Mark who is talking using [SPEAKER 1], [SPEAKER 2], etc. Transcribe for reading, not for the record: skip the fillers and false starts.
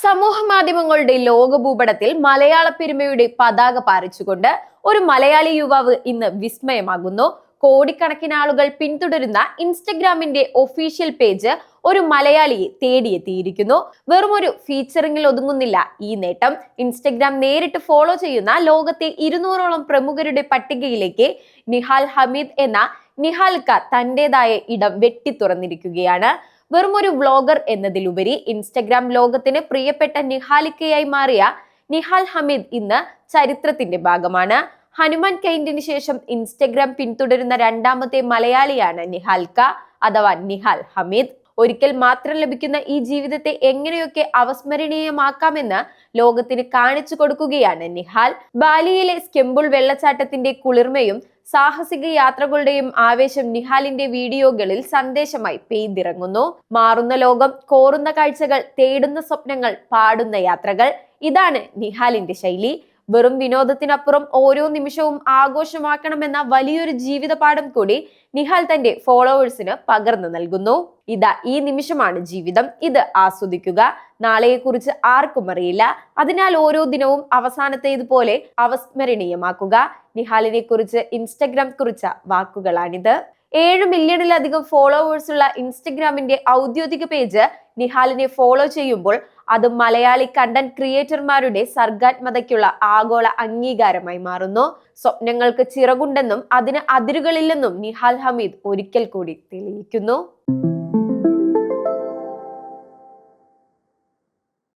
[SPEAKER 1] സമൂഹ മാധ്യമങ്ങളുടെ ലോകഭൂപടത്തിൽ മലയാള പെരുമയുടെ പതാക പാറിച്ചുകൊണ്ട് ഒരു മലയാളി യുവാവ് ഇന്ന് വിസ്മയമാകുന്നു. കോടിക്കണക്കിന് ആളുകൾ പിന്തുടരുന്ന ഇൻസ്റ്റഗ്രാമിന്റെ ഒഫീഷ്യൽ പേജ് ഒരു മലയാളിയെ തേടിയെത്തിയിരിക്കുന്നു. വെറും ഒരു ഫീച്ചറിംഗിൽ ഒതുങ്ങുന്നില്ല ഈ നേട്ടം. ഇൻസ്റ്റഗ്രാം നേരിട്ട് ഫോളോ ചെയ്യുന്ന ലോകത്തെ 200ഓളം പ്രമുഖരുടെ പട്ടികയിലേക്ക് നിഹാൽ ഹമീദ് എന്ന നിഹാൽക്ക തന്റേതായ ഇടം വെട്ടിത്തുറന്നിരിക്കുകയാണ്. വെറും ഒരു വ്ളോഗർ എന്നതിലുപരി ഇൻസ്റ്റഗ്രാം ലോകത്തിന് പ്രിയപ്പെട്ട നിഹാലിക്കയായി മാറിയ നിഹാൽ ഹമീദ് ഇന്ന് ചരിത്രത്തിന്റെ ഭാഗമാണ്. ഹനുമാൻ കെയിന്റിന് ശേഷം ഇൻസ്റ്റഗ്രാം പിന്തുടരുന്ന രണ്ടാമത്തെ മലയാളിയാണ് നിഹാൽക്ക അഥവാ നിഹാൽ ഹമീദ്. ഒരിക്കൽ മാത്രം ലഭിക്കുന്ന ഈ ജീവിതത്തെ എങ്ങനെയൊക്കെ അവസ്മരണീയമാക്കാമെന്ന് ലോകത്തിന് കാണിച്ചു കൊടുക്കുകയാണ് നിഹാൽ. ബാലിയിലെ സ്കെമ്പുൾ വെള്ളച്ചാട്ടത്തിന്റെ കുളിർമയും സാഹസിക യാത്രകളുടെയും ആവേശം നിഹാലിന്റെ വീഡിയോകളിൽ സന്ദേശമായി പെയ്തിറങ്ങുന്നു. മാറുന്ന ലോകം, കോറുന്ന കാഴ്ചകൾ, തേടുന്ന സ്വപ്നങ്ങൾ, പാടുന്ന യാത്രകൾ, ഇതാണ് നിഹാലിന്റെ ശൈലി. വെറും വിനോദത്തിനപ്പുറം ഓരോ നിമിഷവും ആഘോഷമാക്കണമെന്ന വലിയൊരു ജീവിത പാഠം കൂടി നിഹാൽ തന്റെ ഫോളോവേഴ്സിന് പകർന്നു നൽകുന്നു. ഇതാ ഈ നിമിഷമാണ് ജീവിതം, ഇത് ആസ്വദിക്കുക. നാളെയെക്കുറിച്ച് ആർക്കും അറിയില്ല, അതിനാൽ ഓരോ ദിനവും അവസാനത്തേതുപോലെ അവസ്മരണീയമാക്കുക. നിഹാലിനെ കുറിച്ച് ഇൻസ്റ്റഗ്രാം കുറിച്ച വാക്കുകളാണിത്. 7 മില്യണിലധികം ഫോളോവേഴ്സ് ഉള്ള ഇൻസ്റ്റഗ്രാമിന്റെ ഔദ്യോഗിക പേജ് നിഹാലിനെ ഫോളോ ചെയ്യുമ്പോൾ അത് മലയാളി കണ്ടന്റ് ക്രിയേറ്റർമാരുടെ സർഗാത്മകതയ്ക്കുള്ള ആഗോള അംഗീകാരമായി മാറുന്നു. സ്വപ്നങ്ങൾക്ക് ചിറകുണ്ടെന്നും അതിന് അതിരുകളില്ലെന്നും നിഹാൽ ഹമീദ് ഒരിക്കൽ കൂടി തെളിയിക്കുന്നു.